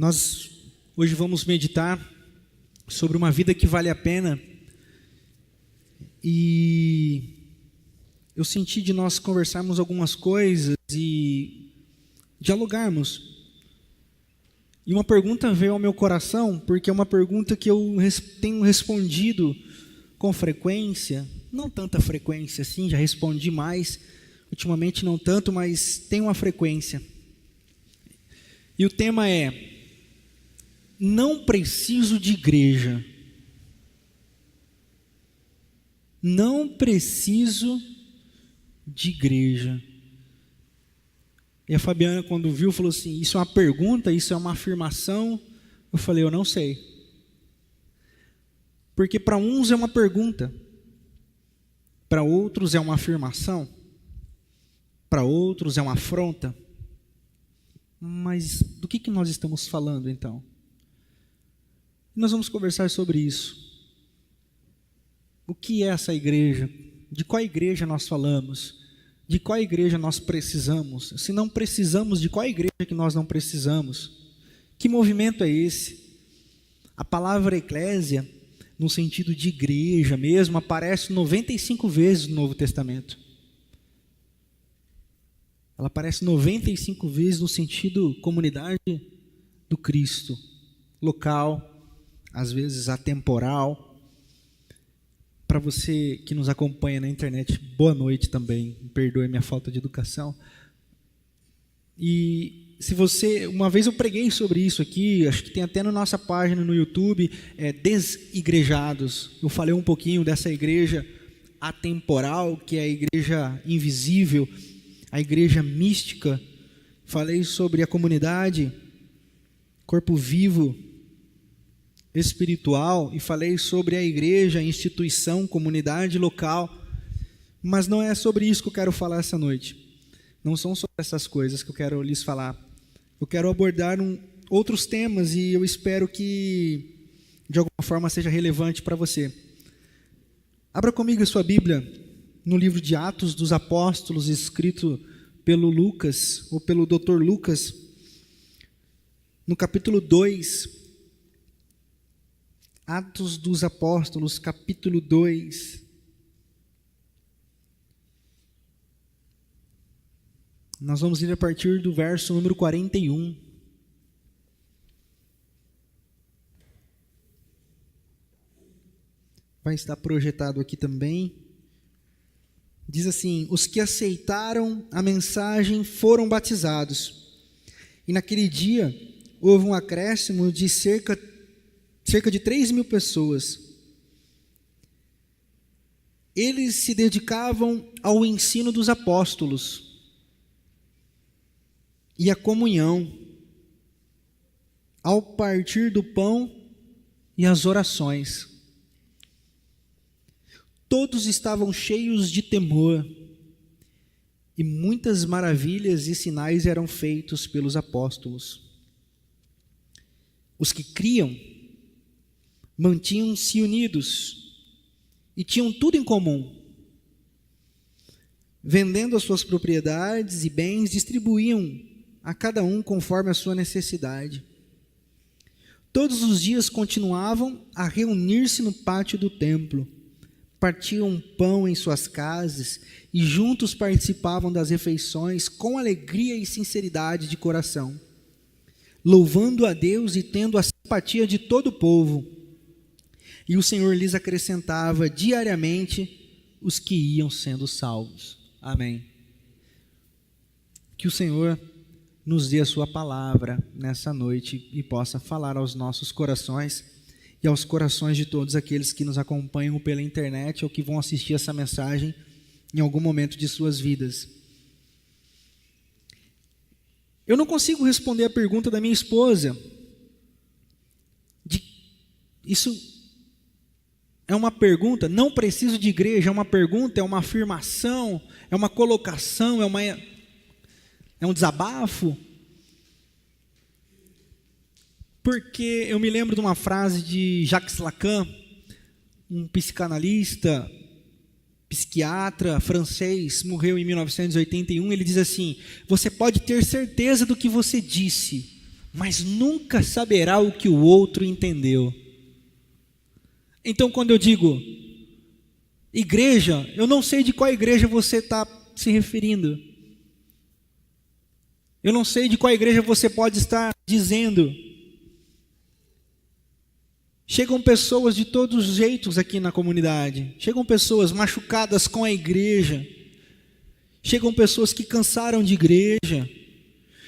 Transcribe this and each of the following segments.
Nós hoje vamos meditar sobre uma vida que vale a pena, e eu senti de nós conversarmos algumas coisas e dialogarmos. E uma pergunta veio ao meu coração, porque é uma pergunta que eu tenho respondido com frequência, não tanta frequência assim, já respondi mais, ultimamente não tanto, mas tem uma frequência. E o tema é: não preciso de igreja. Não preciso de igreja. E a Fabiana, quando viu, falou assim: isso é uma pergunta, isso é uma afirmação? Eu falei: eu não sei. Porque para uns é uma pergunta, para outros é uma afirmação, para outros é uma afronta. Mas do que nós estamos falando então? Nós vamos conversar sobre isso. O que é essa igreja? De qual igreja nós falamos? De qual igreja nós precisamos? Se não precisamos, de qual igreja que nós não precisamos? Que movimento é esse? A palavra eclésia, no sentido de igreja mesmo, aparece 95 vezes no Novo Testamento. Ela aparece 95 vezes no sentido comunidade do Cristo, local, às vezes atemporal. Para você que nos acompanha na internet, boa noite também, me perdoe minha falta de educação. E se você, uma vez eu preguei sobre isso aqui, acho que tem até na nossa página no YouTube, Desigrejados. Eu falei um pouquinho dessa igreja atemporal, que é a igreja invisível, a igreja mística. Falei sobre a comunidade, corpo vivo, espiritual, e falei sobre a igreja, a instituição, comunidade local. Mas não é sobre isso que eu quero falar essa noite. Não são sobre essas coisas que eu quero lhes falar. Eu quero abordar outros temas, e eu espero que de alguma forma seja relevante para você. Abra comigo a sua Bíblia no livro de Atos dos Apóstolos, escrito pelo Lucas, ou pelo Dr. Lucas, no capítulo 2. Atos dos Apóstolos, capítulo 2. Nós vamos ir a partir do verso número 41. Vai estar projetado aqui também. Diz assim: os que aceitaram a mensagem foram batizados. E naquele dia houve um acréscimo de cerca de 3.000 pessoas. Eles se dedicavam ao ensino dos apóstolos e à comunhão, ao partir do pão e às orações. Todos estavam cheios de temor, e muitas maravilhas e sinais eram feitos pelos apóstolos. Os que criam mantinham-se unidos e tinham tudo em comum. Vendendo as suas propriedades e bens, distribuíam a cada um conforme a sua necessidade. Todos os dias continuavam a reunir-se no pátio do templo, partiam pão em suas casas e juntos participavam das refeições com alegria e sinceridade de coração, louvando a Deus e tendo a simpatia de todo o povo. E o Senhor lhes acrescentava diariamente os que iam sendo salvos. Amém. Que o Senhor nos dê a sua palavra nessa noite e possa falar aos nossos corações e aos corações de todos aqueles que nos acompanham pela internet ou que vão assistir essa mensagem em algum momento de suas vidas. Eu não consigo responder a pergunta da minha esposa. Isso é uma pergunta? Não preciso de igreja, é uma pergunta, é uma afirmação, é uma colocação, é um desabafo? Porque eu me lembro de uma frase de Jacques Lacan, um psicanalista, psiquiatra francês, morreu em 1981, ele diz assim: você pode ter certeza do que você disse, mas nunca saberá o que o outro entendeu. Então, quando eu digo igreja, eu não sei de qual igreja você está se referindo. Eu não sei de qual igreja você pode estar dizendo. Chegam pessoas de todos os jeitos aqui na comunidade. Chegam pessoas machucadas com a igreja. Chegam pessoas que cansaram de igreja.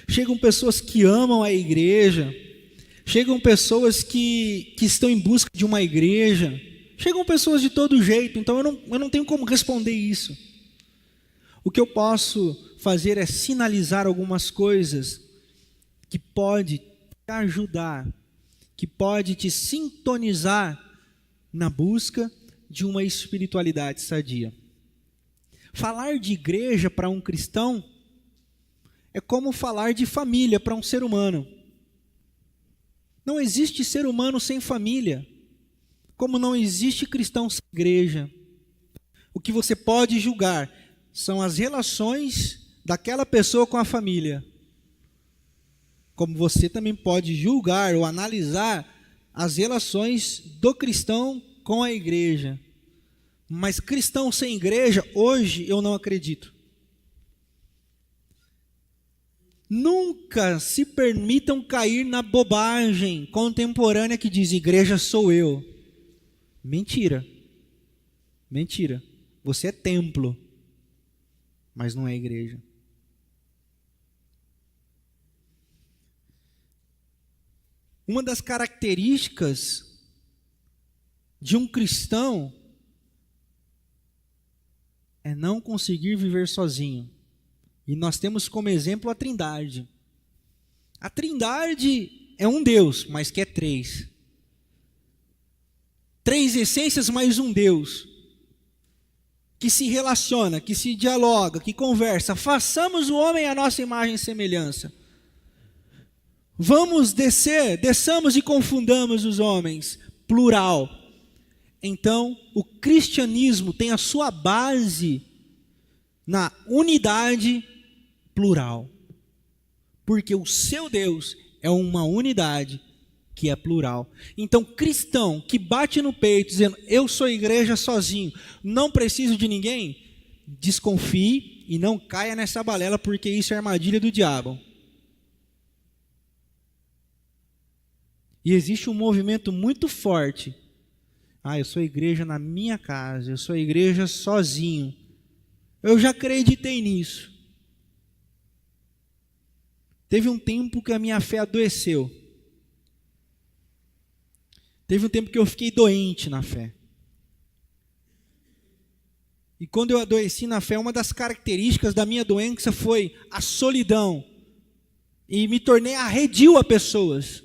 Chegam pessoas que amam a igreja. Chegam pessoas que estão em busca de uma igreja. Chegam pessoas de todo jeito. Então eu não tenho como responder isso. O que eu posso fazer é sinalizar algumas coisas que pode te ajudar, que pode te sintonizar na busca de uma espiritualidade sadia. Falar de igreja para um cristão é como falar de família para um ser humano. Não existe ser humano sem família, como não existe cristão sem igreja. O que você pode julgar são as relações daquela pessoa com a família. Como você também pode julgar ou analisar as relações do cristão com a igreja. Mas cristão sem igreja, hoje eu não acredito. Nunca se permitam cair na bobagem contemporânea que diz: igreja sou eu. Mentira. Mentira. Você é templo, mas não é igreja. Uma das características de um cristão é não conseguir viver sozinho. E nós temos como exemplo a Trindade. A Trindade é um Deus, mas que é três. Três essências mais um Deus. Que se relaciona, que se dialoga, que conversa. Façamos o homem à nossa imagem e semelhança. Desçamos e confundamos os homens. Plural. Então, o cristianismo tem a sua base na unidade plural. Porque o seu Deus é uma unidade que é plural. Então, cristão que bate no peito dizendo: eu sou igreja sozinho, não preciso de ninguém, desconfie e não caia nessa balela, porque isso é armadilha do diabo. E existe um movimento muito forte. Eu sou igreja na minha casa, eu sou igreja sozinho. Eu já acreditei nisso. Teve um tempo que a minha fé adoeceu. Teve um tempo que eu fiquei doente na fé. E quando eu adoeci na fé, uma das características da minha doença foi a solidão. E me tornei arredio a pessoas.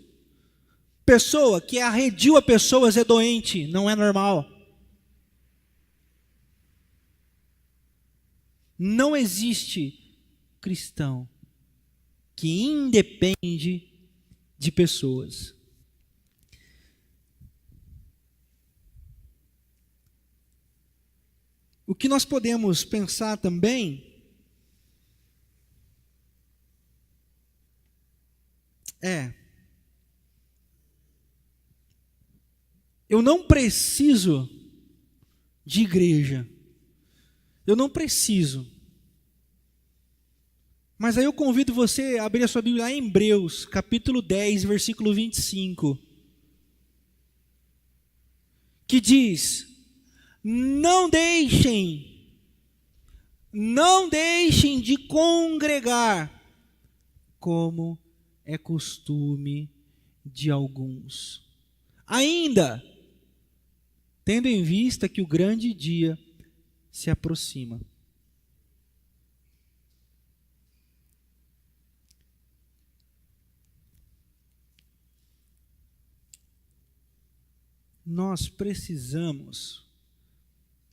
Pessoa que é arredio a pessoas é doente, não é normal. Não existe cristão que independe de pessoas. O que nós podemos pensar também é: eu não preciso de igreja. Eu não preciso. Mas aí eu convido você a abrir a sua Bíblia lá em Hebreus, capítulo 10, versículo 25. Que diz: não deixem de congregar, como é costume de alguns. Ainda, tendo em vista que o grande dia se aproxima. Nós precisamos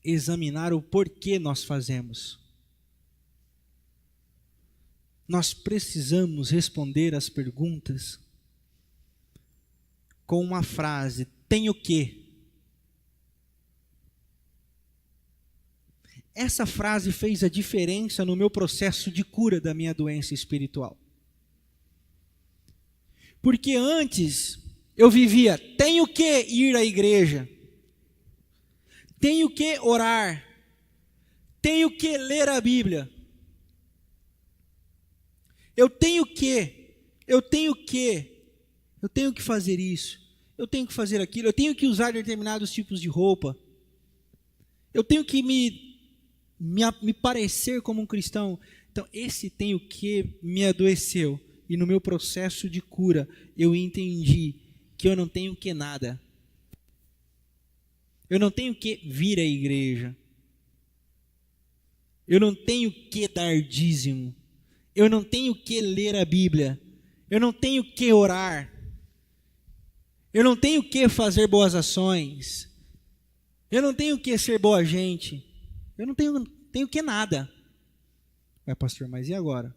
examinar o porquê nós fazemos. Nós precisamos responder as perguntas com uma frase: tem o quê? Essa frase fez a diferença no meu processo de cura da minha doença espiritual. Porque antes eu vivia, tenho que ir à igreja, tenho que orar, tenho que ler a Bíblia, eu tenho que fazer isso, eu tenho que fazer aquilo, eu tenho que usar determinados tipos de roupa, eu tenho que me parecer como um cristão. Então, esse tenho que me adoeceu. E no meu processo de cura, eu entendi que eu não tenho que nada. Eu não tenho que vir à igreja. Eu não tenho que dar dízimo. Eu não tenho que ler a Bíblia. Eu não tenho que orar. Eu não tenho que fazer boas ações. Eu não tenho que ser boa gente. Eu não tenho que nada. Pastor, mas e agora?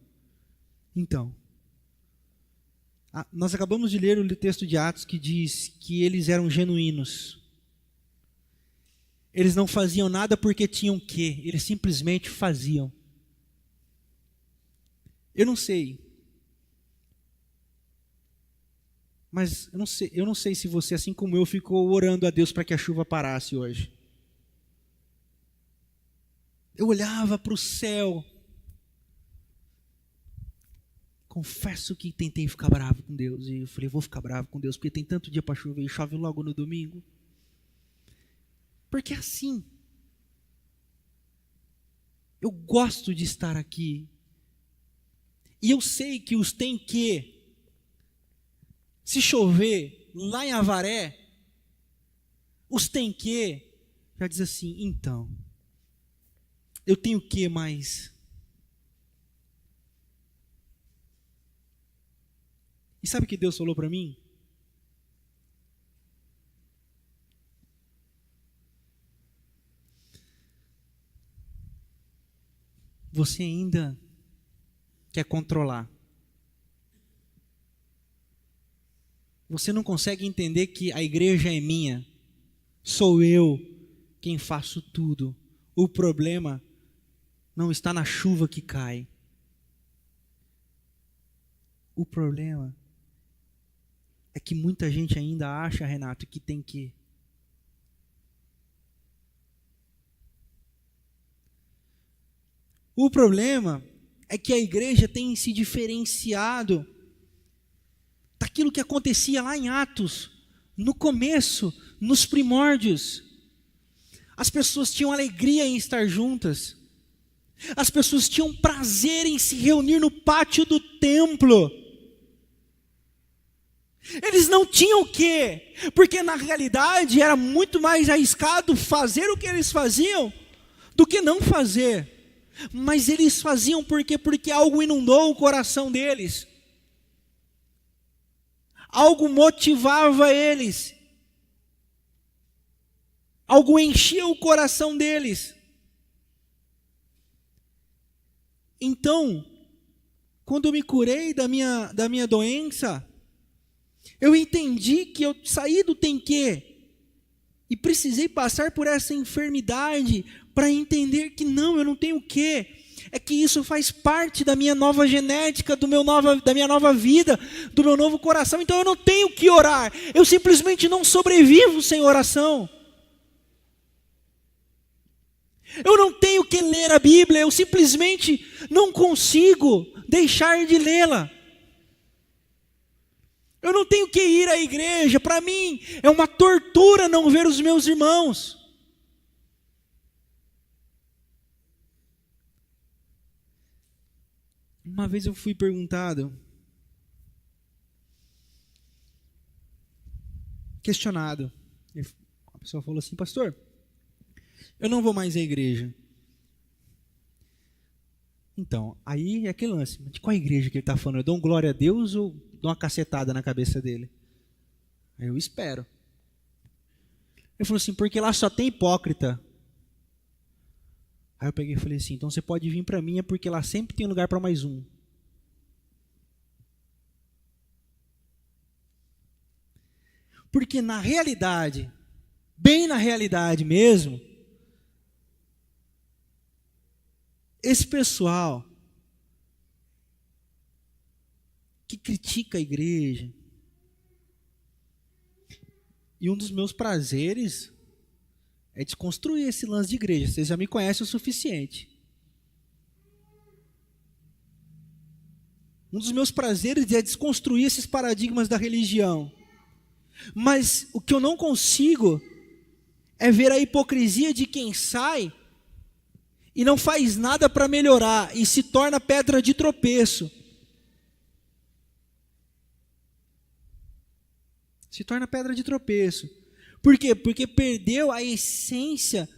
Então, nós acabamos de ler o texto de Atos que diz que eles eram genuínos. Eles não faziam nada porque tinham que, eles simplesmente faziam. Eu não sei. Mas eu não sei se você, assim como eu, ficou orando a Deus para que a chuva parasse hoje. Eu olhava para o céu. Confesso que tentei ficar bravo com Deus. E eu falei, vou ficar bravo com Deus, porque tem tanto dia para chover e chove logo no domingo. Porque é assim. Eu gosto de estar aqui. E eu sei que os tem que. Se chover lá em Avaré, os tem que já diz assim, então, eu tenho que mais. E sabe o que Deus falou para mim? Você ainda quer controlar. Você não consegue entender que a igreja é minha. Sou eu quem faço tudo. O problema não está na chuva que cai. O problema é que muita gente ainda acha, Renato, que tem que. O problema é que a igreja tem se diferenciado daquilo que acontecia lá em Atos, no começo, nos primórdios. As pessoas tinham alegria em estar juntas. As pessoas tinham prazer em se reunir no pátio do templo. Eles não tinham o quê? Porque na realidade era muito mais arriscado fazer o que eles faziam do que não fazer. Mas eles faziam por quê? Porque algo inundou o coração deles. Algo motivava eles. Algo enchia o coração deles. Então, quando eu me curei da minha doença, eu entendi que eu saí do tem que e precisei passar por essa enfermidade para entender que não, eu não tenho o que. É que isso faz parte da minha nova genética, da minha nova vida, do meu novo coração. Então eu não tenho que orar. Eu simplesmente não sobrevivo sem oração. Eu não tenho que ler a Bíblia. Eu simplesmente não consigo deixar de lê-la. Eu não tenho que ir à igreja. Para mim é uma tortura não ver os meus irmãos. Uma vez eu fui questionado. A pessoa falou assim, pastor, eu não vou mais à igreja. Então, aí é aquele lance, de qual igreja que ele está falando? Eu dou um glória a Deus ou dou uma cacetada na cabeça dele? Aí eu espero. Ele falou assim, porque lá só tem hipócrita. Aí eu peguei e falei assim, então você pode vir para mim, é porque lá sempre tem lugar para mais um. Porque na realidade, bem na realidade mesmo, esse pessoal que critica a igreja, E um dos meus prazeres é desconstruir esse lance de igreja. Vocês já me conhecem o suficiente. Um dos meus prazeres é desconstruir esses paradigmas da religião. Mas o que eu não consigo é ver a hipocrisia de quem sai e não faz nada para melhorar e se torna pedra de tropeço. Se torna pedra de tropeço. Por quê? Porque perdeu a essência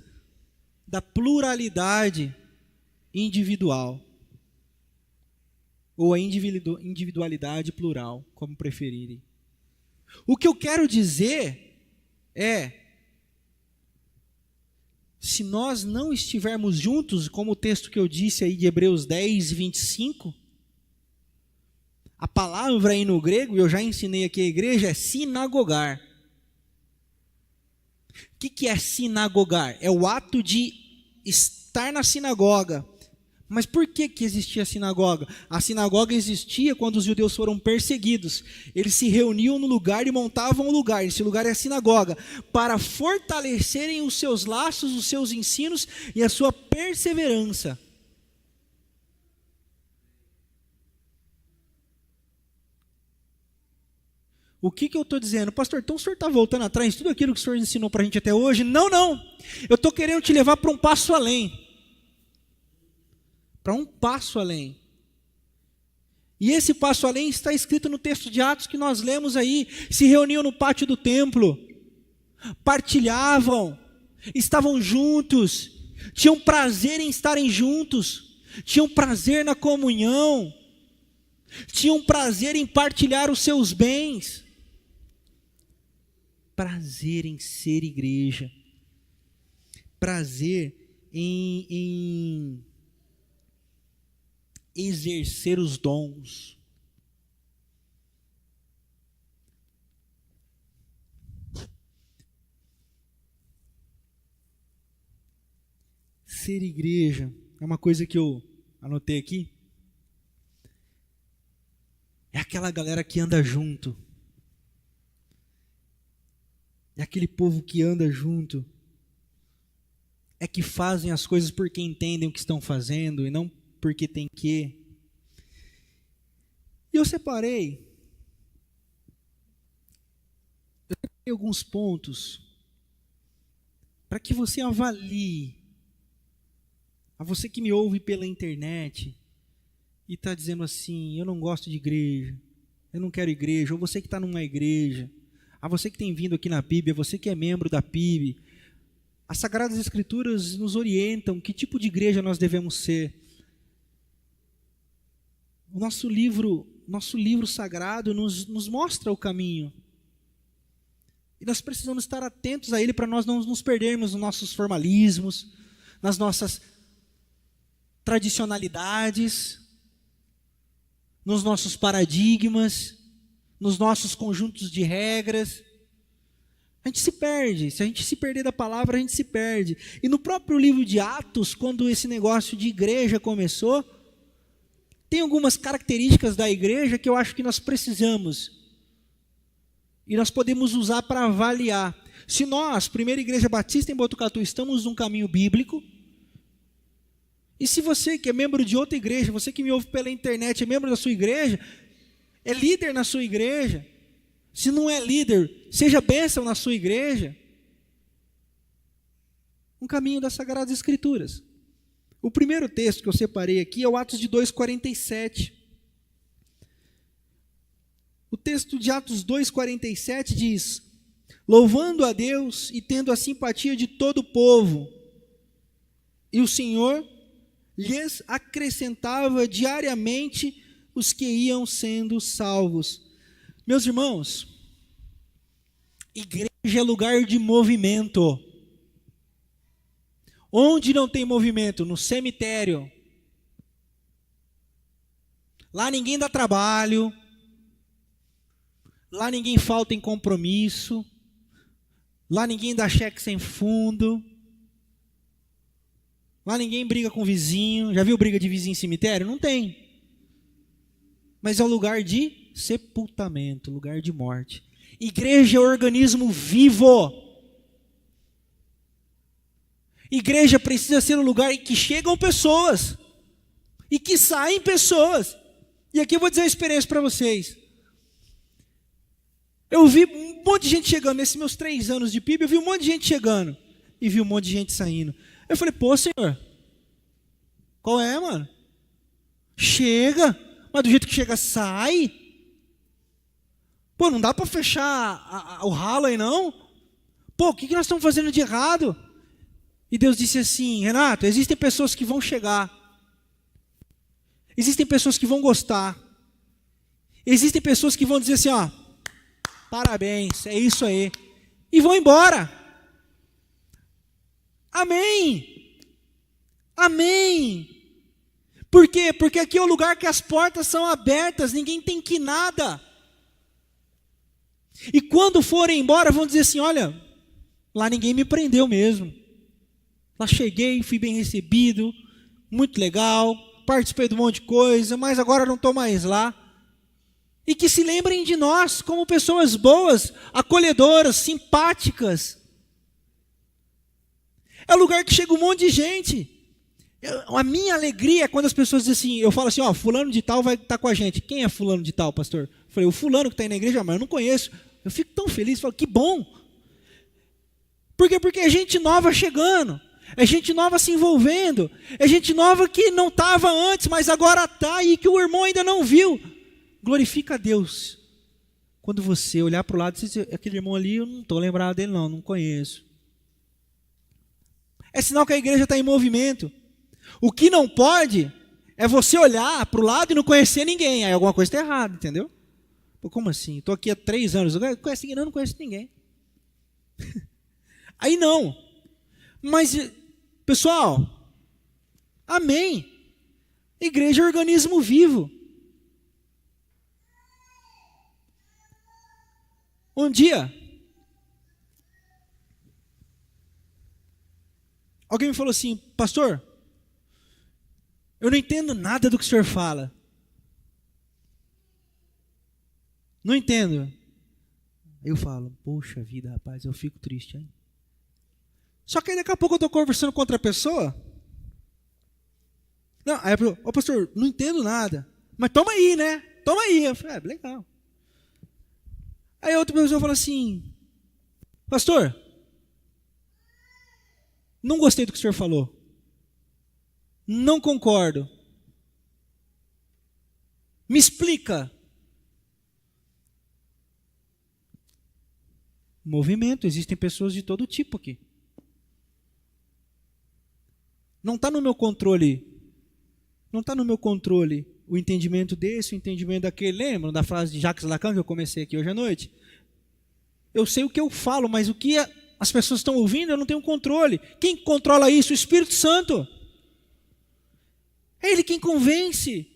da pluralidade individual. Ou a individualidade plural, como preferirem. O que eu quero dizer é, se nós não estivermos juntos, como o texto que eu disse aí de Hebreus 10, 25, a palavra aí no grego, eu já ensinei aqui a igreja, é sinagogar. O que é sinagogar? É o ato de estar na sinagoga. Mas por que existia a sinagoga? A sinagoga existia quando os judeus foram perseguidos. Eles se reuniam no lugar e montavam um lugar. Esse lugar é a sinagoga. Para fortalecerem os seus laços, os seus ensinos e a sua perseverança. O que eu estou dizendo? Pastor, então o senhor está voltando atrás de tudo aquilo que o senhor ensinou para a gente até hoje? Não, não. Eu estou querendo te levar para um passo além. Para um passo além. E esse passo além está escrito no texto de Atos que nós lemos aí. Se reuniam no pátio do templo, partilhavam, estavam juntos, tinham prazer em estarem juntos, tinham prazer na comunhão, tinham prazer em partilhar os seus bens, prazer em ser igreja, prazer em exercer os dons. Ser igreja é uma coisa que eu anotei aqui. É aquela galera que anda junto. É aquele povo que anda junto. É que fazem as coisas porque entendem o que estão fazendo e não porque tem que. E eu separei alguns pontos para que você avalie. A você que me ouve pela internet e está dizendo assim, eu não gosto de igreja, eu não quero igreja, ou você que está numa igreja, a você que tem vindo aqui na PIB, a você que é membro da PIB, as Sagradas Escrituras nos orientam que tipo de igreja nós devemos ser. O nosso livro sagrado nos mostra o caminho. E nós precisamos estar atentos a ele para nós não nos perdermos nos nossos formalismos, nas nossas tradicionalidades, nos nossos paradigmas, nos nossos conjuntos de regras. A gente se perde. Se a gente se perder da palavra, a gente se perde. E no próprio livro de Atos, quando esse negócio de igreja começou, tem algumas características da igreja que eu acho que nós precisamos. E nós podemos usar para avaliar. Se nós, Primeira Igreja Batista em Botucatu, estamos num caminho bíblico, e se você que é membro de outra igreja, você que me ouve pela internet, é membro da sua igreja, é líder na sua igreja, se não é líder, seja bênção na sua igreja, um caminho das Sagradas Escrituras. O primeiro texto que eu separei aqui é o Atos de 2,47. O texto de Atos 2,47 diz: louvando a Deus e tendo a simpatia de todo o povo, e o Senhor lhes acrescentava diariamente os que iam sendo salvos. Meus irmãos, igreja é lugar de movimento. Onde não tem movimento? No cemitério. Lá ninguém dá trabalho. Lá ninguém falta em compromisso. Lá ninguém dá cheque sem fundo. Lá ninguém briga com o vizinho. Já viu briga de vizinho em cemitério? Não tem. Mas é um lugar de sepultamento, lugar de morte. Igreja é organismo vivo. Igreja precisa ser um lugar em que chegam pessoas e que saem pessoas. E aqui eu vou dizer uma experiência para vocês. Eu vi um monte de gente chegando, nesses meus 3 anos de PIB, eu vi um monte de gente chegando e vi um monte de gente saindo. Eu falei, pô, Senhor, qual é, mano? Chega, mas do jeito que chega, sai. Pô, não dá para fechar o ralo aí, não? Pô, o que nós estamos fazendo de errado? E Deus disse assim, Renato, existem pessoas que vão chegar. Existem pessoas que vão gostar. Existem pessoas que vão dizer assim, ó, parabéns, é isso aí. E vão embora. Amém. Amém. Por quê? Porque aqui é o lugar que as portas são abertas, ninguém tem que nada. E quando forem embora, vão dizer assim, olha, lá ninguém me prendeu mesmo. Lá cheguei, fui bem recebido, muito legal, participei de um monte de coisa, mas agora não estou mais lá. E que se lembrem de nós como pessoas boas, acolhedoras, simpáticas. É o lugar que chega um monte de gente. A minha alegria é quando as pessoas dizem assim, eu falo assim, ó, fulano de tal vai estar com a gente. Quem é fulano de tal, pastor? Eu falei, o fulano que está aí na igreja, mas eu não conheço. Eu fico tão feliz, falo, que bom. Por quê? Porque é gente nova chegando. É gente nova se envolvendo. É gente nova que não estava antes, mas agora está e que o irmão ainda não viu. Glorifica a Deus. Quando você olhar para o lado e dizer, aquele irmão ali, eu não estou lembrado dele não conheço. É sinal que a igreja está em movimento. O que não pode é você olhar para o lado e não conhecer ninguém. Aí alguma coisa está errada, entendeu? Pô, como assim? Estou aqui há 3 anos, não conheço ninguém. Aí não. Mas, pessoal, amém. Igreja é organismo vivo. Um dia, alguém me falou assim, pastor, eu não entendo nada do que o senhor fala. Não entendo. Eu falo, poxa vida, rapaz, eu fico triste, hein? Só que aí daqui a pouco eu estou conversando com outra pessoa. Não, aí eu falo, pastor, não entendo nada. Mas toma aí, né? Toma aí. Eu falei, legal. Aí outra pessoa fala assim, pastor, não gostei do que o senhor falou. Não concordo. Me explica. Movimento, existem pessoas de todo tipo aqui. Não está no meu controle. Não está no meu controle o entendimento desse, o entendimento daquele. Lembram da frase de Jacques Lacan que eu comecei aqui hoje à noite? Eu sei o que eu falo, mas o que as pessoas estão ouvindo eu não tenho controle. Quem controla isso? O Espírito Santo. É Ele quem convence.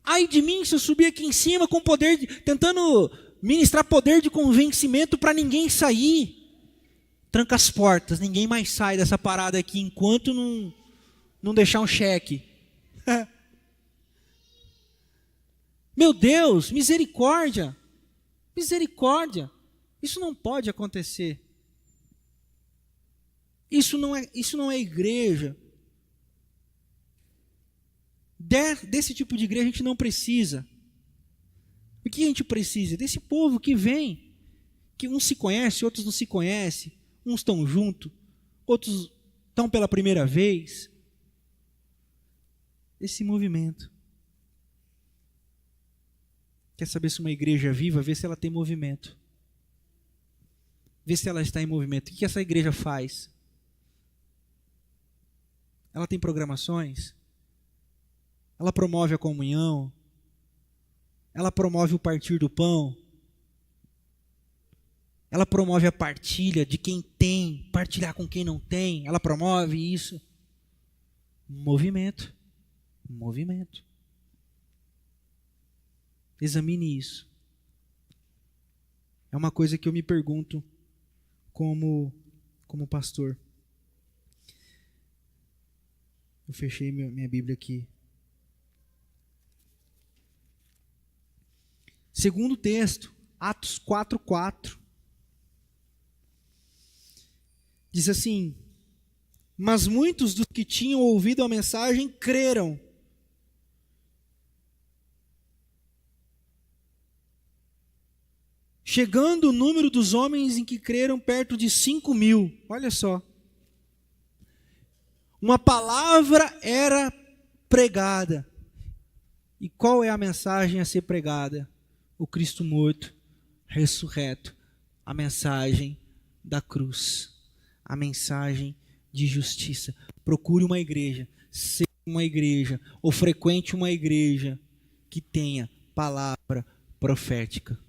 Ai de mim se eu subir aqui em cima com poder, tentando ministrar poder de convencimento para ninguém sair. Tranca as portas, ninguém mais sai dessa parada aqui enquanto não deixar um cheque. Meu Deus, misericórdia. Misericórdia. Isso não pode acontecer. Isso não é igreja. Desse tipo de igreja a gente não precisa. O que a gente precisa? Desse povo que vem, que uns se conhecem, outros não se conhecem, uns estão juntos, outros estão pela primeira vez. Esse movimento. Quer saber se uma igreja é viva? Vê se ela tem movimento. Vê se ela está em movimento. O que essa igreja faz? Ela tem programações? Ela promove a comunhão? Ela promove o partir do pão? Ela promove a partilha de quem tem, partilhar com quem não tem? Ela promove isso? Movimento. Movimento. Examine isso. É uma coisa que eu me pergunto como pastor. Eu fechei minha Bíblia aqui. Segundo texto, Atos 4:4. Diz assim: mas muitos dos que tinham ouvido a mensagem creram. Chegando o número dos homens em que creram perto de 5.000. Olha só. Uma palavra era pregada. E qual é a mensagem a ser pregada? O Cristo morto, ressurreto. A mensagem da cruz. A mensagem de justiça. Procure uma igreja, seja uma igreja, ou frequente uma igreja que tenha palavra profética.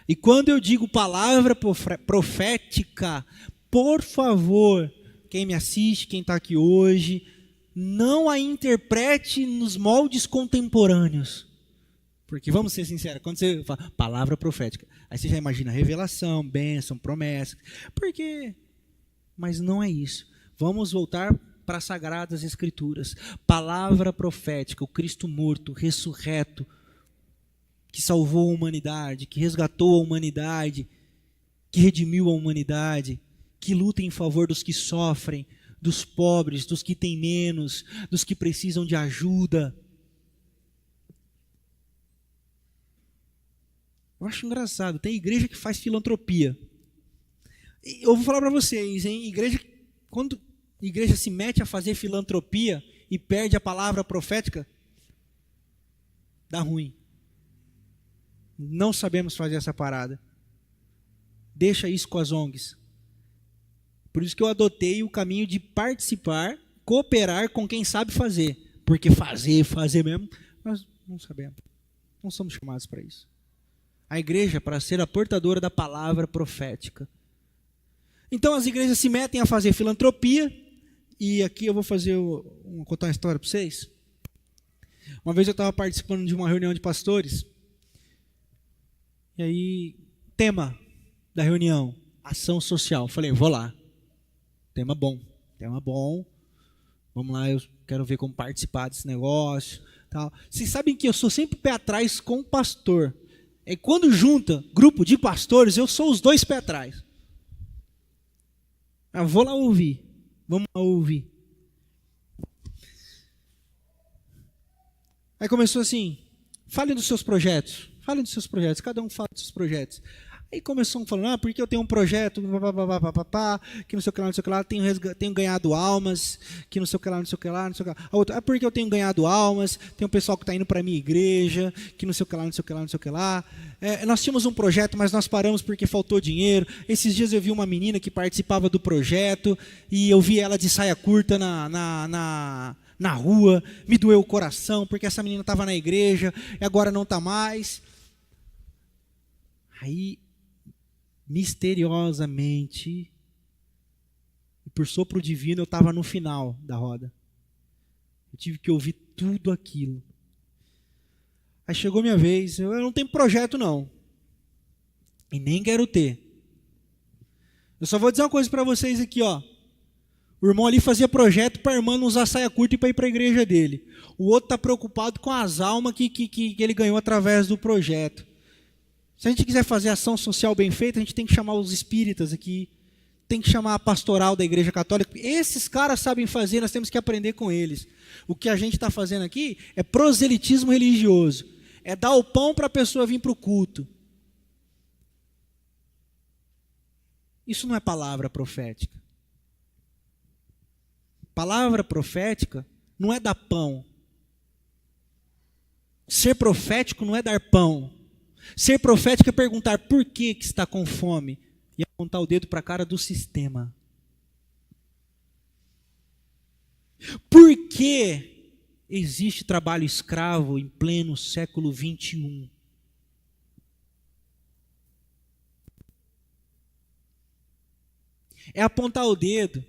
E quando eu digo palavra profética, por favor, quem me assiste, quem está aqui hoje, não a interprete nos moldes contemporâneos. Porque, vamos ser sinceros, quando você fala palavra profética, aí você já imagina revelação, bênção, promessa. Por quê? Mas não é isso. Vamos voltar para as Sagradas Escrituras. Palavra profética, o Cristo morto, ressurreto, que salvou a humanidade, que resgatou a humanidade, que redimiu a humanidade, que luta em favor dos que sofrem, dos pobres, dos que têm menos, dos que precisam de ajuda. Eu acho engraçado, tem igreja que faz filantropia. Eu vou falar para vocês, hein? Quando a igreja se mete a fazer filantropia e perde a palavra profética, dá ruim. Não sabemos fazer essa parada. Deixa isso com as ONGs. Por isso que eu adotei o caminho de participar, cooperar com quem sabe fazer. Porque fazer mesmo, nós não sabemos. Não somos chamados para isso. A igreja para ser a portadora da palavra profética. Então as igrejas se metem a fazer filantropia, e aqui eu vou contar uma história para vocês. Uma vez eu estava participando de uma reunião de pastores, e aí, tema da reunião, ação social. Falei, vou lá, tema bom, vamos lá, eu quero ver como participar desse negócio. Tal. Vocês sabem que eu sou sempre pé atrás com o pastor. É quando junta grupo de pastores, eu sou os dois pé atrás. Vou lá ouvir. Vamos lá ouvir. Aí começou assim, falem dos seus projetos. Cada um fala dos seus projetos. Aí começou falando, porque eu tenho um projeto, que não sei o que lá, tenho ganhado almas, que não sei o que lá. A outra, porque eu tenho ganhado almas, tem um pessoal que está indo para a minha igreja, que não sei o que lá. Nós tínhamos um projeto, mas nós paramos porque faltou dinheiro. Esses dias eu vi uma menina que participava do projeto, e eu vi ela de saia curta na rua, me doeu o coração, porque essa menina estava na igreja, e agora não está mais. Aí, misteriosamente, e por sopro divino, eu estava no final da roda. Eu tive que ouvir tudo aquilo. Aí chegou minha vez, eu não tenho projeto não. E nem quero ter. Eu só vou dizer uma coisa para vocês aqui, ó. O irmão ali fazia projeto para a irmã não usar saia curta e para ir para a igreja dele. O outro está preocupado com as almas que ele ganhou através do projeto. Se a gente quiser fazer ação social bem feita, a gente tem que chamar os espíritas aqui, tem que chamar a pastoral da igreja católica. Esses caras sabem fazer, nós temos que aprender com eles. O que a gente está fazendo aqui é proselitismo religioso. É dar o pão para a pessoa vir para o culto. Isso não é palavra profética. Palavra profética não é dar pão. Ser profético não é dar pão. Ser profético é perguntar por que está com fome e apontar o dedo para a cara do sistema. Por que existe trabalho escravo em pleno século 21? É apontar o dedo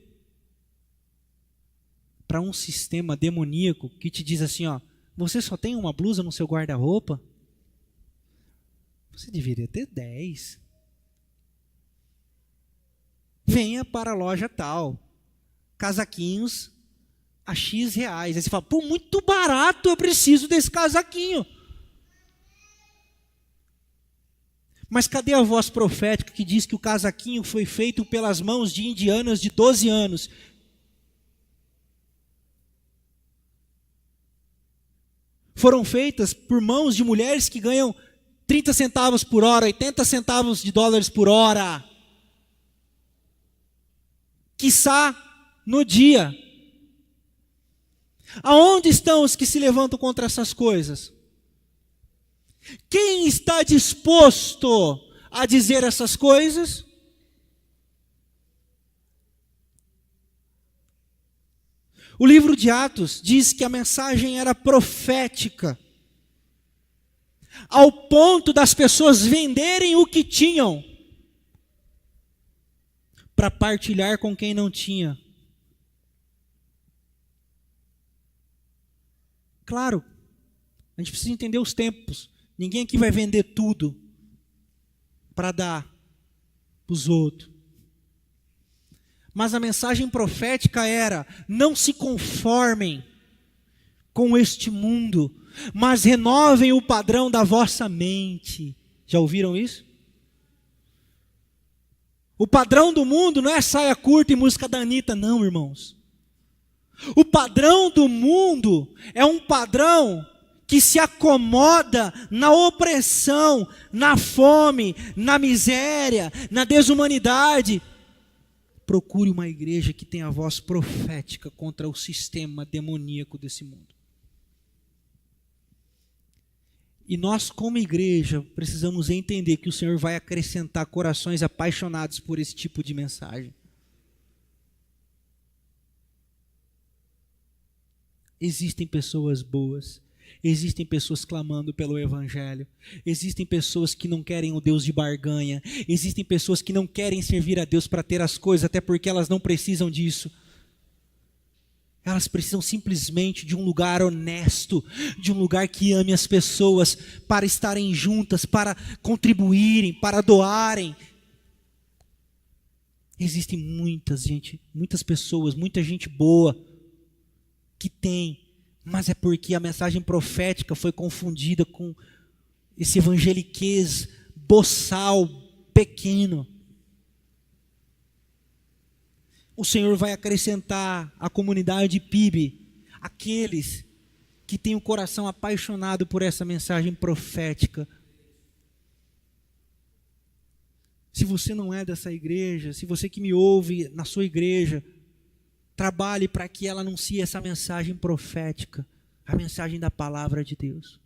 para um sistema demoníaco que te diz assim, ó, você só tem uma blusa no seu guarda-roupa? Você deveria ter 10. Venha para a loja tal. Casaquinhos a X reais. Aí você fala, pô, muito barato, eu preciso desse casaquinho. Mas cadê a voz profética que diz que o casaquinho foi feito pelas mãos de indianas de 12 anos? Foram feitas por mãos de mulheres que ganham 30 centavos por hora, 80 centavos de dólares por hora. Quiçá no dia. Aonde estão os que se levantam contra essas coisas? Quem está disposto a dizer essas coisas? O livro de Atos diz que a mensagem era profética, ao ponto das pessoas venderem o que tinham para partilhar com quem não tinha. Claro, a gente precisa entender os tempos. Ninguém aqui vai vender tudo para dar para os outros. Mas a mensagem profética era: não se conformem com este mundo, mas renovem o padrão da vossa mente. Já ouviram isso? O padrão do mundo não é saia curta e música da Anitta, não, irmãos. O padrão do mundo é um padrão que se acomoda na opressão, na fome, na miséria, na desumanidade. Procure uma igreja que tenha a voz profética contra o sistema demoníaco desse mundo. E nós, como igreja, precisamos entender que o Senhor vai acrescentar corações apaixonados por esse tipo de mensagem. Existem pessoas boas, existem pessoas clamando pelo Evangelho, existem pessoas que não querem o Deus de barganha, existem pessoas que não querem servir a Deus para ter as coisas, até porque elas não precisam disso. Elas precisam simplesmente de um lugar honesto, de um lugar que ame as pessoas, para estarem juntas, para contribuírem, para doarem. Existem muitas pessoas, muita gente boa que tem, mas é porque a mensagem profética foi confundida com esse evangeliquez boçal, pequeno. O Senhor vai acrescentar à comunidade PIB aqueles que têm o coração apaixonado por essa mensagem profética. Se você não é dessa igreja, se você que me ouve na sua igreja, trabalhe para que ela anuncie essa mensagem profética, a mensagem da palavra de Deus.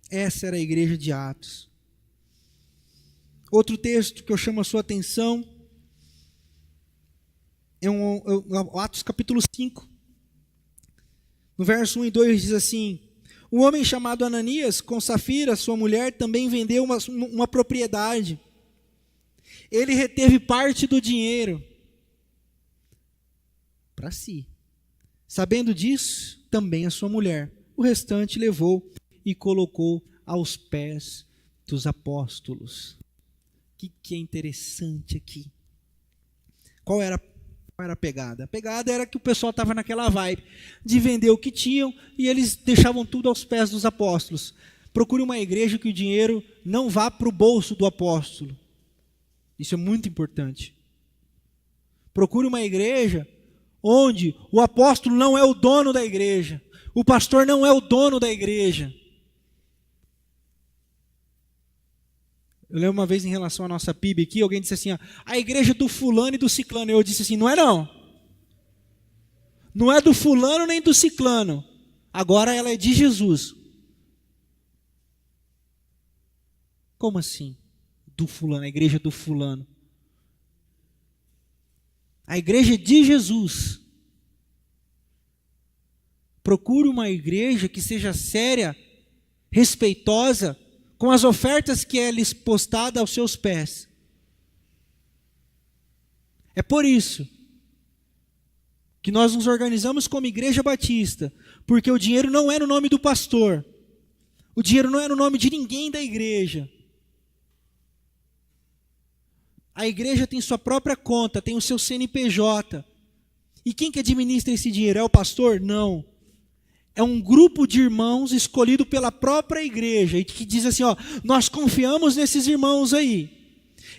Essa era a igreja de Atos. Outro texto que eu chamo a sua atenção é Atos capítulo 5. No verso 1 e 2 diz assim: um homem chamado Ananias, com Safira, sua mulher, também vendeu uma propriedade. Ele reteve parte do dinheiro para si. Sabendo disso, também a sua mulher. O restante levou e colocou aos pés dos apóstolos. O que é interessante aqui? Qual era a pegada? A pegada era que o pessoal estava naquela vibe de vender o que tinham e eles deixavam tudo aos pés dos apóstolos. Procure uma igreja que o dinheiro não vá para o bolso do apóstolo. Isso é muito importante. Procure uma igreja onde o apóstolo não é o dono da igreja, o pastor não é o dono da igreja. Eu lembro uma vez em relação à nossa PIB aqui, alguém disse assim, ó, a igreja do fulano e do ciclano. Eu disse assim, não é não. Não é do fulano nem do ciclano. Agora ela é de Jesus. Como assim? Do fulano, a igreja do fulano. A igreja de Jesus. Procure uma igreja que seja séria, respeitosa, com as ofertas que é lhes postada aos seus pés. É por isso que nós nos organizamos como Igreja Batista, porque o dinheiro não é no nome do pastor, o dinheiro não é no nome de ninguém da igreja. A igreja tem sua própria conta, tem o seu CNPJ. E quem que administra esse dinheiro? É o pastor? Não. é um grupo de irmãos escolhido pela própria igreja, e que diz assim, ó, nós confiamos nesses irmãos aí.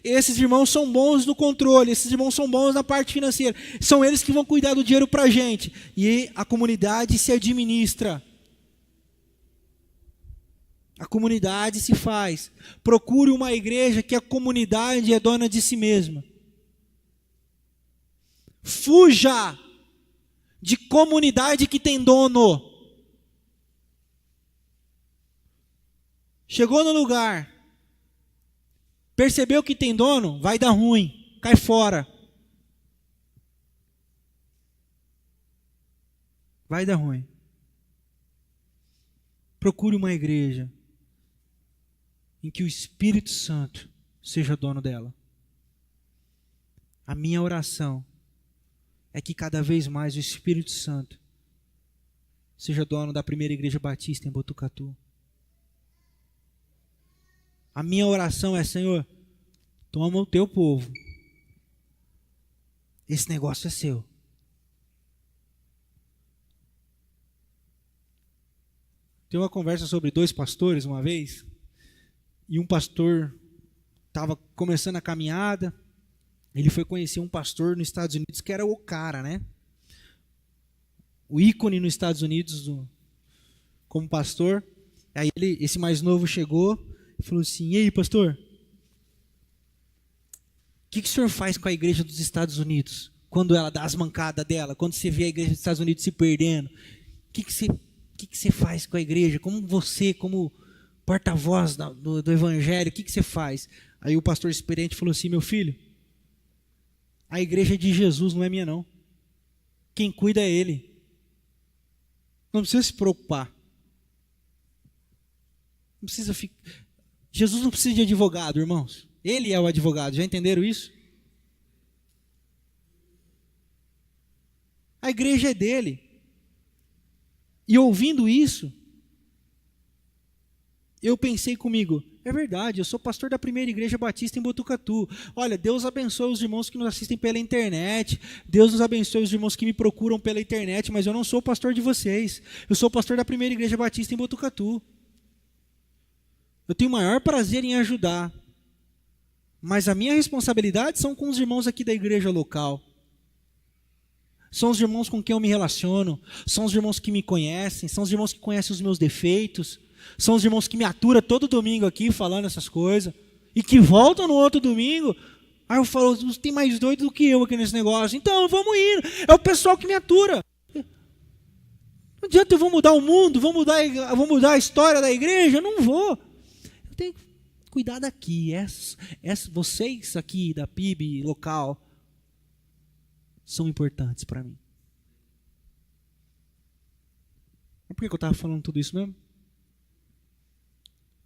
Esses irmãos são bons no controle, esses irmãos são bons na parte financeira, são eles que vão cuidar do dinheiro para a gente. E a comunidade se administra. A comunidade se faz. Procure uma igreja que a comunidade é dona de si mesma. Fuja de comunidade que tem dono. Chegou no lugar, percebeu que tem dono, vai dar ruim, cai fora. Vai dar ruim. Procure uma igreja em que o Espírito Santo seja dono dela. A minha oração é que cada vez mais o Espírito Santo seja dono da primeira igreja batista em Botucatu. A minha oração é, Senhor, toma o teu povo. Esse negócio é seu. Tem uma conversa sobre 2 pastores uma vez, e um pastor estava começando a caminhada, ele foi conhecer um pastor nos Estados Unidos que era o cara, né? O ícone nos Estados Unidos como pastor. Aí esse mais novo chegou e falou assim, e aí, pastor? O que o senhor faz com a igreja dos Estados Unidos? Quando ela dá as mancadas dela, quando você vê a igreja dos Estados Unidos se perdendo, o que você faz com a igreja? Como você, como porta-voz do evangelho, o que você faz? Aí o pastor experiente falou assim, meu filho, a igreja é de Jesus, não é minha não. Quem cuida é ele. Não precisa se preocupar. Não precisa ficar... Jesus não precisa de advogado, irmãos. Ele é o advogado, já entenderam isso? A igreja é dele. E ouvindo isso, eu pensei comigo, é verdade, eu sou pastor da primeira igreja batista em Botucatu. Olha, Deus abençoe os irmãos que nos assistem pela internet, Deus nos abençoe os irmãos que me procuram pela internet, mas eu não sou pastor de vocês. Eu sou pastor da primeira igreja batista em Botucatu. Eu tenho o maior prazer em ajudar, mas a minha responsabilidade são com os irmãos aqui da igreja local. São os irmãos com quem eu me relaciono, são os irmãos que me conhecem, são os irmãos que conhecem os meus defeitos, são os irmãos que me aturam todo domingo aqui falando essas coisas, e que voltam no outro domingo. Aí eu falo, tem mais doido do que eu aqui nesse negócio, então vamos ir, é o pessoal que me atura. Não adianta eu vou mudar o mundo, vou mudar a história da igreja, eu não vou. Tem que cuidar daqui. Vocês aqui da PIB local são importantes para mim. Por que eu estava falando tudo isso mesmo?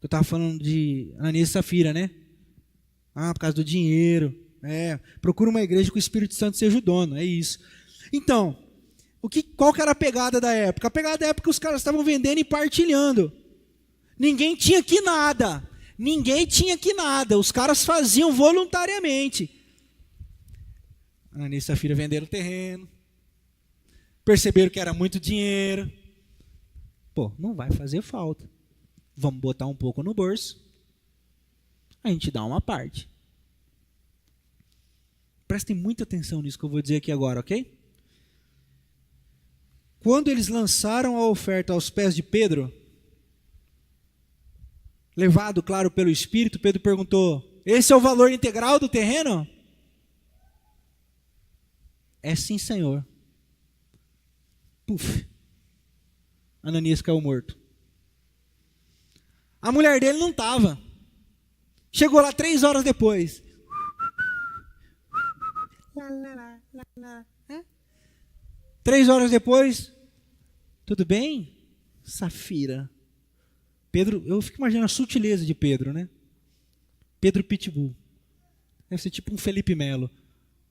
Eu estava falando de Ananias e Safira, né? Por causa do dinheiro. Procura uma igreja que o Espírito Santo seja o dono. É isso. Então, qual que era a pegada da época? A pegada da época que os caras estavam vendendo e partilhando. Ninguém tinha aqui nada. Os caras faziam voluntariamente. Ananias e Safira venderam o terreno. Perceberam que era muito dinheiro. Pô, não vai fazer falta. Vamos botar um pouco no bolso. A gente dá uma parte. Prestem muita atenção nisso que eu vou dizer aqui agora, ok? Quando eles lançaram a oferta aos pés de Pedro, levado, claro, pelo Espírito, Pedro perguntou, esse é o valor integral do terreno? É sim, Senhor. Puf. Ananias caiu morto. A mulher dele não estava. Chegou lá 3 horas depois. 3 horas depois, tudo bem? Safira. Pedro, eu fico imaginando a sutileza de Pedro, né? Pedro Pitbull. Deve ser tipo um Felipe Melo.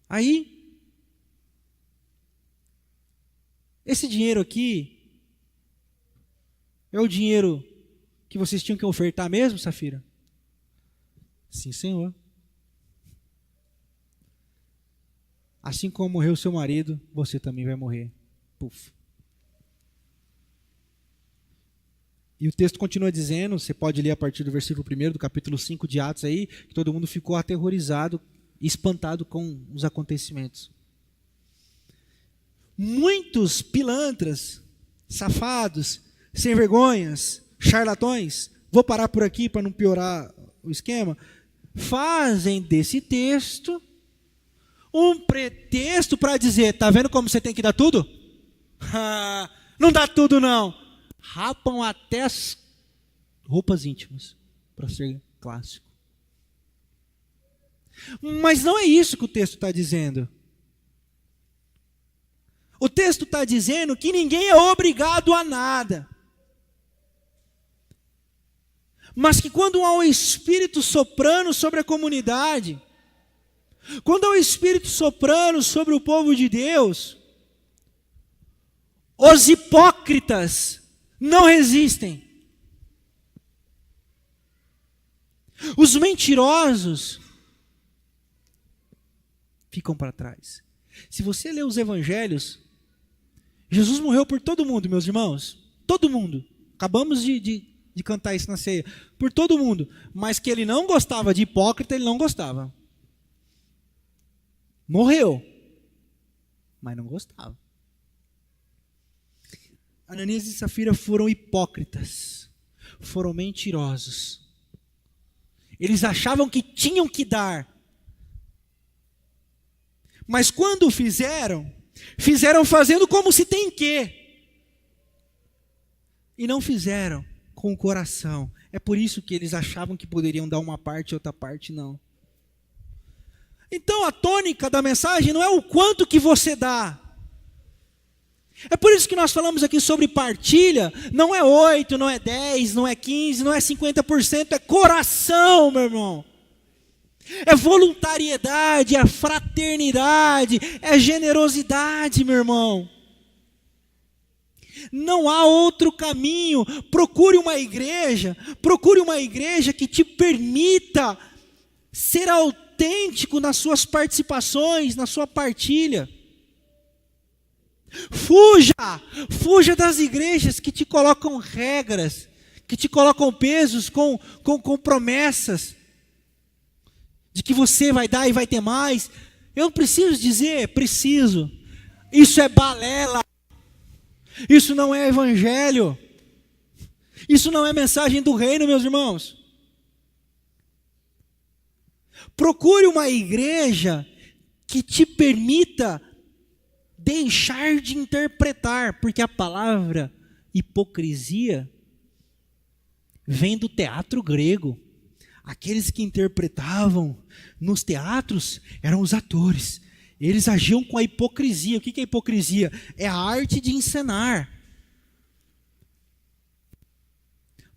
Aí, esse dinheiro aqui é o dinheiro que vocês tinham que ofertar mesmo, Safira? Sim, Senhor. Assim como morreu seu marido, você também vai morrer. Puf. E o texto continua dizendo, você pode ler a partir do versículo 1 do capítulo 5 de Atos aí, que todo mundo ficou aterrorizado e espantado com os acontecimentos. Muitos pilantras, safados, sem vergonhas, charlatões, vou parar por aqui para não piorar o esquema, fazem desse texto um pretexto para dizer, tá vendo como você tem que dar tudo? Não dá tudo não. Rapam até as roupas íntimas, para ser clássico. Mas não é isso que o texto está dizendo. O texto está dizendo que ninguém é obrigado a nada. Mas que quando há um Espírito soprando sobre a comunidade, quando há um Espírito soprando sobre o povo de Deus, os hipócritas não resistem. Os mentirosos ficam para trás. Se você ler os evangelhos, Jesus morreu por todo mundo, meus irmãos. Todo mundo. Acabamos de cantar isso na ceia. Por todo mundo. Mas que ele não gostava de hipócrita, ele não gostava. Morreu. Mas não gostava. Ananias e Safira foram hipócritas. Foram mentirosos. Eles achavam que tinham que dar. Mas quando fizeram fazendo como se tem que. E não fizeram com o coração. É por isso que eles achavam que poderiam dar uma parte e outra parte não. Então a tônica da mensagem não é o quanto que você dá. É por isso que nós falamos aqui sobre partilha. Não é 8, não é 10, não é 15, não é 50%. É coração, meu irmão. É voluntariedade, é fraternidade, é generosidade, meu irmão. Não há outro caminho. Procure uma igreja que te permita ser autêntico nas suas participações, na sua partilha. Fuja das igrejas que te colocam regras, que te colocam pesos com promessas, de que você vai dar e vai ter mais. Eu preciso dizer, preciso. Isso é balela. Isso não é evangelho. Isso não é mensagem do reino, meus irmãos. Procure uma igreja que te permita deixar de interpretar, porque a palavra hipocrisia vem do teatro grego. Aqueles que interpretavam nos teatros eram os atores. Eles agiam com a hipocrisia. O que é hipocrisia? É a arte de encenar.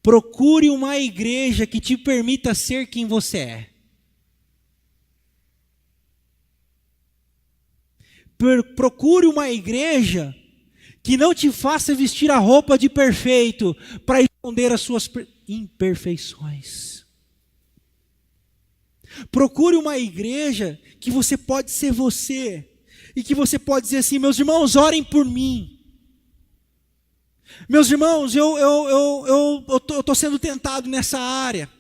Procure uma igreja que te permita ser quem você é. Procure uma igreja que não te faça vestir a roupa de perfeito para esconder as suas imperfeições. Procure uma igreja que você pode ser você e que você pode dizer assim: meus irmãos, orem por mim. Meus irmãos, eu estou sendo tentado nessa área.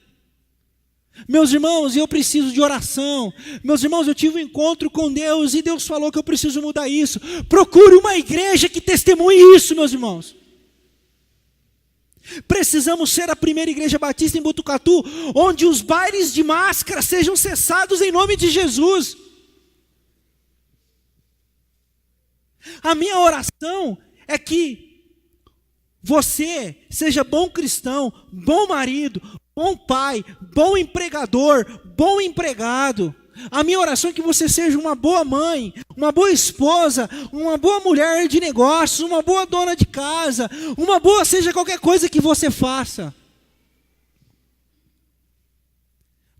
Meus irmãos, eu preciso de oração. Meus irmãos, eu tive um encontro com Deus e Deus falou que eu preciso mudar isso. Procure uma igreja que testemunhe isso, meus irmãos. Precisamos ser a primeira igreja batista em Botucatu, onde os bailes de máscara sejam cessados em nome de Jesus. A minha oração é que você seja bom cristão, bom marido, bom pai, bom empregador, bom empregado. A minha oração é que você seja uma boa mãe, uma boa esposa, uma boa mulher de negócios, uma boa dona de casa, uma boa seja qualquer coisa que você faça.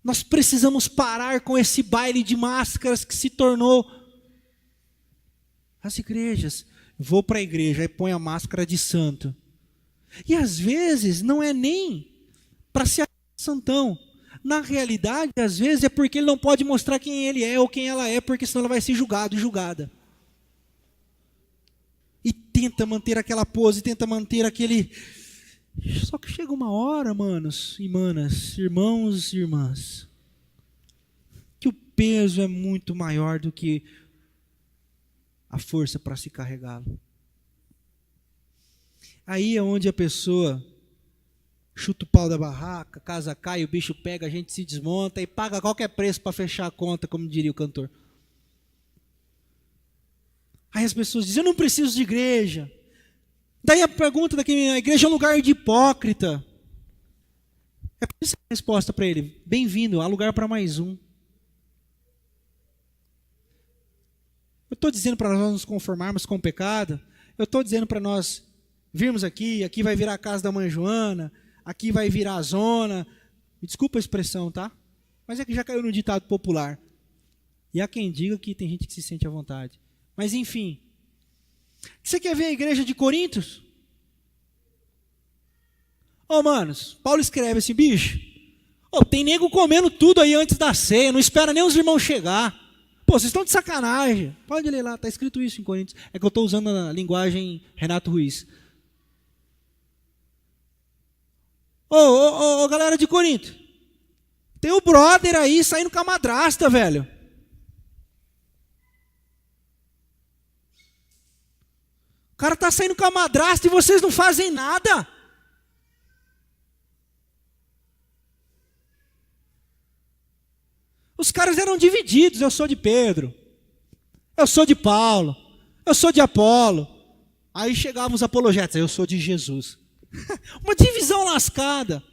Nós precisamos parar com esse baile de máscaras que se tornou as igrejas. Vou para a igreja e põe a máscara de santo. E às vezes não é nem para ser santão. Na realidade, às vezes é porque ele não pode mostrar quem ele é ou quem ela é, porque senão ela vai ser julgado e julgada. E tenta manter aquela pose, tenta manter aquele Só que chega uma hora, manos e manas, irmãos e irmãs, que o peso é muito maior do que a força para se carregá-lo. Aí é onde a pessoa chuta o pau da barraca, a casa cai, o bicho pega, a gente se desmonta e paga qualquer preço para fechar a conta, como diria o cantor. Aí as pessoas dizem, eu não preciso de igreja. Daí a pergunta daqui, a igreja é um lugar de hipócrita. É por isso a resposta para ele, bem-vindo, há lugar para mais um. Eu estou dizendo para nós nos conformarmos com o pecado, eu estou dizendo para nós virmos aqui vai virar a casa da mãe Joana, aqui vai virar a zona, me desculpa a expressão, tá? Mas é que já caiu no ditado popular. E há quem diga que tem gente que se sente à vontade. Mas enfim, você quer ver a igreja de Corintos? Manos, Paulo escreve assim, bicho, tem nego comendo tudo aí antes da ceia, não espera nem os irmãos chegar. Vocês estão de sacanagem. Pode ler lá, está escrito isso em Coríntios. É que eu estou usando a linguagem Renato Ruiz. Galera de Corinto, tem o brother aí saindo com a madrasta, velho. O cara está saindo com a madrasta e vocês não fazem nada. Os caras eram divididos, eu sou de Pedro, eu sou de Paulo, eu sou de Apolo. Aí chegavam os apologetas, eu sou de Jesus. Uma divisão lascada.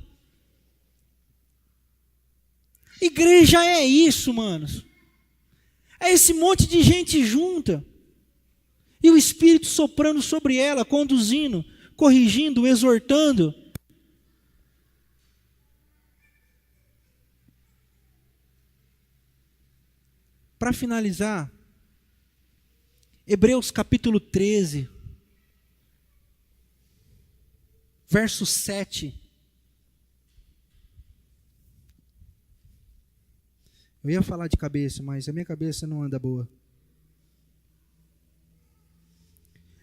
Igreja é isso, manos. É esse monte de gente junta. E o Espírito soprando sobre ela, conduzindo, corrigindo, exortando. Para finalizar, Hebreus capítulo 13, verso 7. Eu ia falar de cabeça, mas a minha cabeça não anda boa.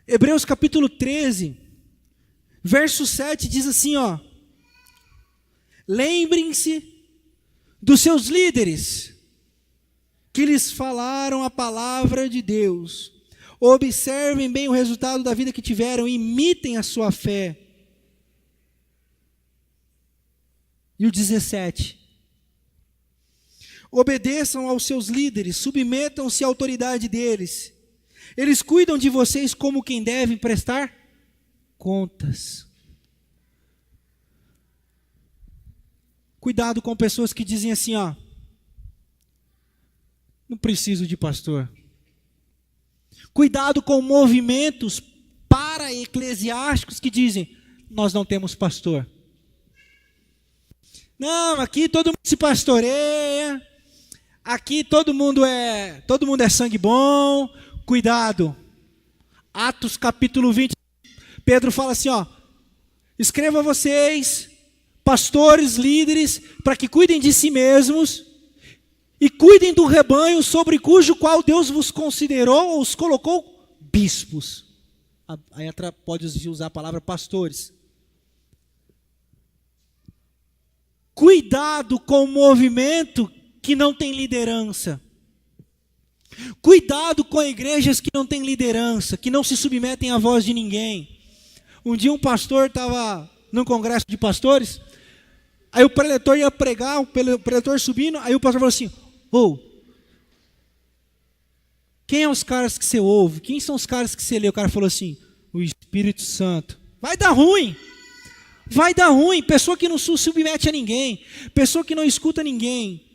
Hebreus capítulo 13, verso 7 diz assim, lembrem-se dos seus líderes, que lhes falaram a palavra de Deus. Observem bem o resultado da vida que tiveram, imitem a sua fé. E o 17. Obedeçam aos seus líderes, submetam-se à autoridade deles. Eles cuidam de vocês como quem deve prestar contas. Cuidado com pessoas que dizem assim, não preciso de pastor. Cuidado com movimentos para-eclesiásticos que dizem, nós não temos pastor. Não, aqui todo mundo se pastoreia, aqui todo mundo é sangue bom. Cuidado. Atos capítulo 20, Pedro fala assim, escreva vocês, pastores, líderes, para que cuidem de si mesmos, e cuidem do rebanho sobre cujo qual Deus vos considerou ou os colocou bispos. Aí pode usar a palavra pastores. Cuidado com o movimento que não tem liderança. Cuidado com igrejas que não têm liderança, que não se submetem à voz de ninguém. Um dia um pastor estava num congresso de pastores, aí o preletor ia pregar, o preletor subindo, aí o pastor falou assim, quem é os caras que você ouve? Quem são os caras que você lê? O cara falou assim, o Espírito Santo. Vai dar ruim. Vai dar ruim. Pessoa que não se submete a ninguém. Pessoa que não escuta ninguém.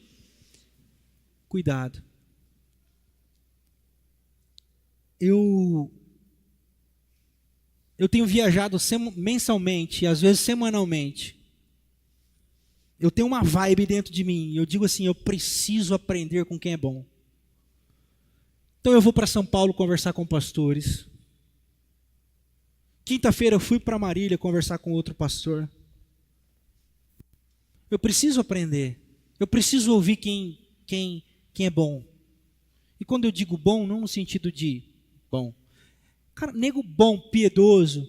Cuidado. Eu tenho viajado mensalmente, às vezes semanalmente. Eu tenho uma vibe dentro de mim. Eu digo assim, eu preciso aprender com quem é bom. Então eu vou para São Paulo conversar com pastores. Quinta-feira eu fui para Marília conversar com outro pastor. Eu preciso aprender. Eu preciso ouvir quem é bom. E quando eu digo bom, não no sentido de bom. Cara, nego bom, piedoso,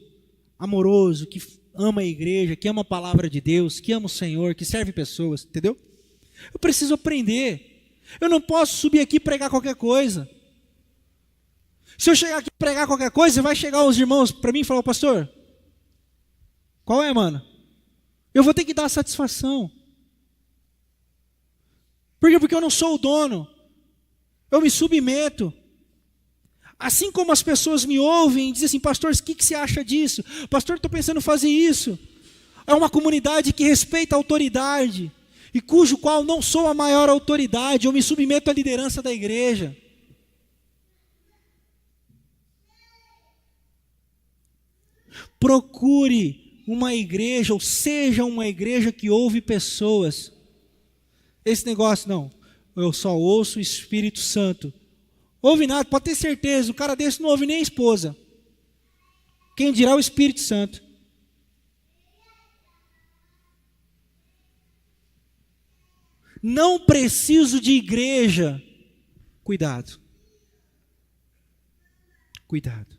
amoroso, que ama a igreja, que ama a palavra de Deus, que ama o Senhor, que serve pessoas, entendeu? Eu preciso aprender. Eu não posso subir aqui e pregar qualquer coisa. Se eu chegar aqui e pregar qualquer coisa, vai chegar os irmãos para mim e falar: pastor, qual é, mano? Eu vou ter que dar satisfação. Por quê? Porque eu não sou o dono. Eu me submeto. Assim como as pessoas me ouvem e dizem assim: pastor, o que você acha disso? Pastor, estou pensando em fazer isso. É uma comunidade que respeita a autoridade, e cujo qual não sou a maior autoridade, eu me submeto à liderança da igreja. Procure uma igreja, ou seja uma igreja que ouve pessoas. Esse negócio, não, eu só ouço o Espírito Santo. Ouve nada, pode ter certeza, o cara desse não ouve nem a esposa. Quem dirá o Espírito Santo? Não preciso de igreja. Cuidado. Cuidado.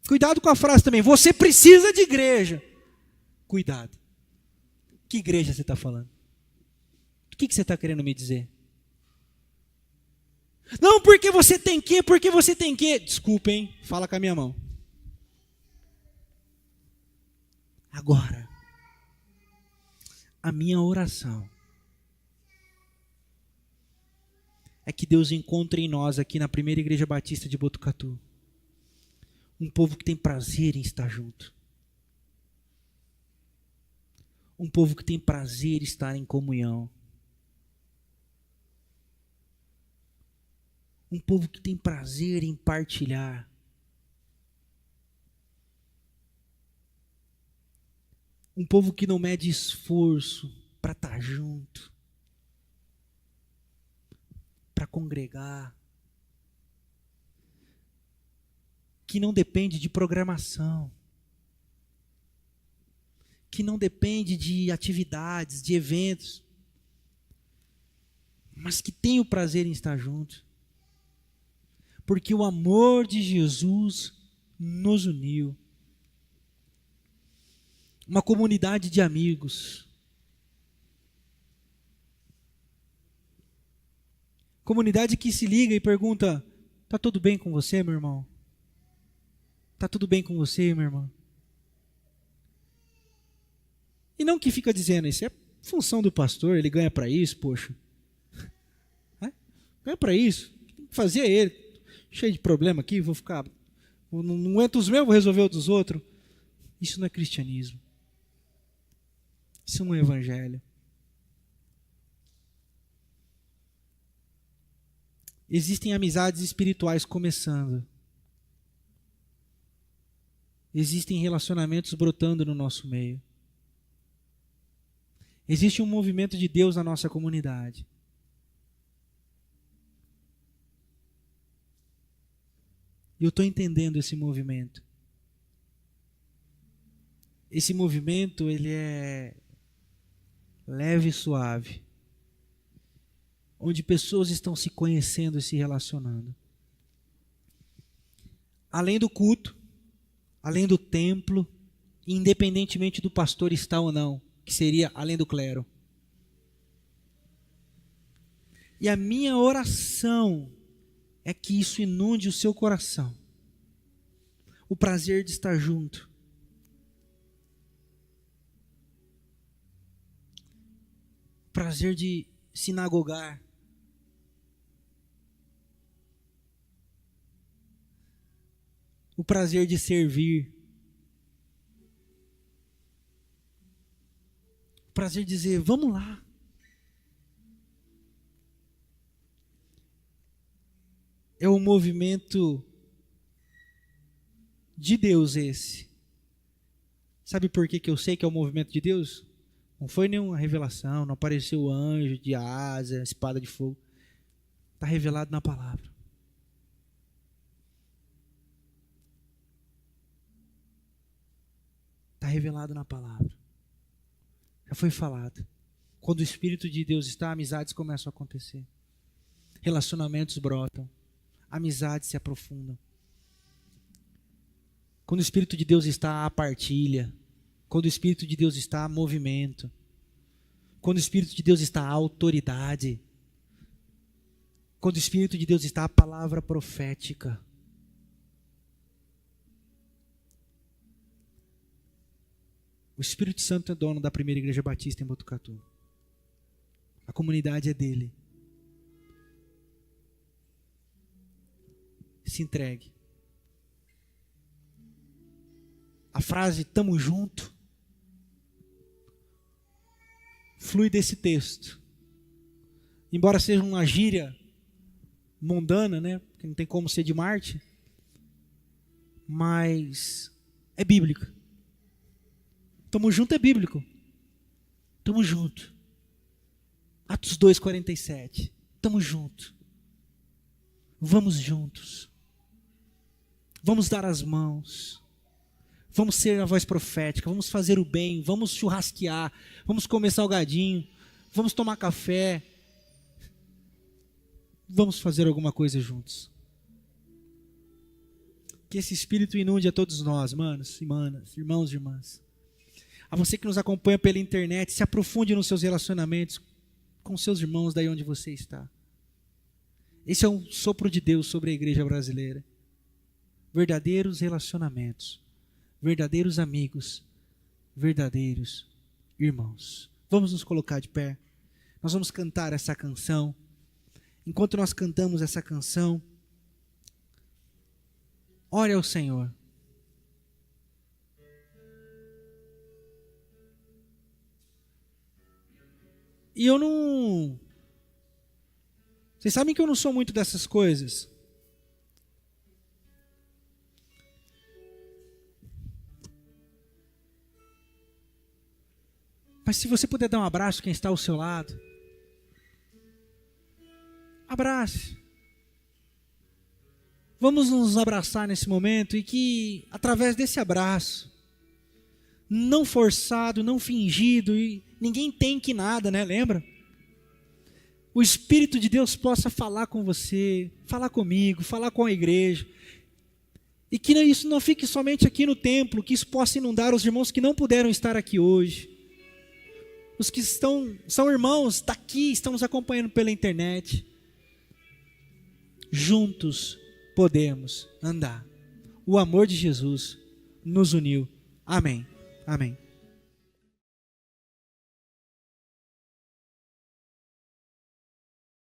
Cuidado com a frase também. Você precisa de igreja. Cuidado. Que igreja você está falando? O que você está querendo me dizer? Não, porque você tem que, porque você tem que. Desculpa, hein? Fala com a minha mão. Agora, a minha oração é que Deus encontre em nós, aqui na primeira igreja batista de Botucatu, um povo que tem prazer em estar junto. Um povo que tem prazer em estar em comunhão. Um povo que tem prazer em partilhar. Um povo que não mede esforço para estar junto, para congregar, que não depende de programação, que não depende de atividades, de eventos, mas que tem o prazer em estar junto, porque o amor de Jesus nos uniu. Uma comunidade de amigos. Comunidade que se liga e pergunta: tá tudo bem com você, meu irmão? Tá tudo bem com você, minha irmã? E não que fica dizendo: isso é função do pastor, ele ganha para isso, poxa. Ganha para isso. Tem que fazer ele. Cheio de problema aqui, vou ficar. Não aguento os meus, vou resolver os dos outros. Isso não é cristianismo. Isso não é evangelho. Existem amizades espirituais começando. Existem relacionamentos brotando no nosso meio. Existe um movimento de Deus na nossa comunidade. E eu estou entendendo esse movimento. Esse movimento, ele é leve e suave, onde pessoas estão se conhecendo e se relacionando. Além do culto, além do templo, independentemente do pastor estar ou não, que seria além do clero. E a minha oração é que isso inunde o seu coração. O prazer de estar junto. O prazer de sinagogar. O prazer de servir. O prazer de dizer: vamos lá. É um movimento de Deus esse. Sabe por que eu sei que é um movimento de Deus? Não foi nenhuma revelação, não apareceu anjo de asa, espada de fogo. Está revelado na palavra. Está revelado na palavra. Já foi falado. Quando o Espírito de Deus está, amizades começam a acontecer. Relacionamentos brotam. Amizades se aprofundam. Quando o Espírito de Deus está a partilha, quando o Espírito de Deus está a movimento, quando o Espírito de Deus está a autoridade, quando o Espírito de Deus está a palavra profética. O Espírito Santo é dono da primeira igreja batista em Botucatu. A comunidade é dele. Se entregue. A frase "tamo junto" flui desse texto. Embora seja uma gíria mundana, né? Que não tem como ser de Marte, mas é bíblica. Tamo junto é bíblico. Tamo junto. Atos 2:47. Tamo junto. Vamos juntos. Vamos dar as mãos. Vamos ser a voz profética. Vamos fazer o bem. Vamos churrasquear. Vamos comer salgadinho. Vamos tomar café. Vamos fazer alguma coisa juntos. Que esse Espírito inunde a todos nós, manos, irmãos e irmãs. A você que nos acompanha pela internet, se aprofunde nos seus relacionamentos com seus irmãos daí onde você está. Esse é um sopro de Deus sobre a igreja brasileira. Verdadeiros relacionamentos, verdadeiros amigos, verdadeiros irmãos. Vamos nos colocar de pé. Nós vamos cantar essa canção. Enquanto nós cantamos essa canção, ore ao Senhor. E eu não... Vocês sabem que eu não sou muito dessas coisas. Mas se você puder dar um abraço quem está ao seu lado, abrace. Vamos nos abraçar nesse momento e que, através desse abraço, não forçado, não fingido, e ninguém tem que nada, né? Lembra? O Espírito de Deus possa falar com você, falar comigo, falar com a igreja. E que isso não fique somente aqui no templo, que isso possa inundar os irmãos que não puderam estar aqui hoje. Os que são irmãos daqui, estão nos acompanhando pela internet. Juntos podemos andar. O amor de Jesus nos uniu. Amém. Amém.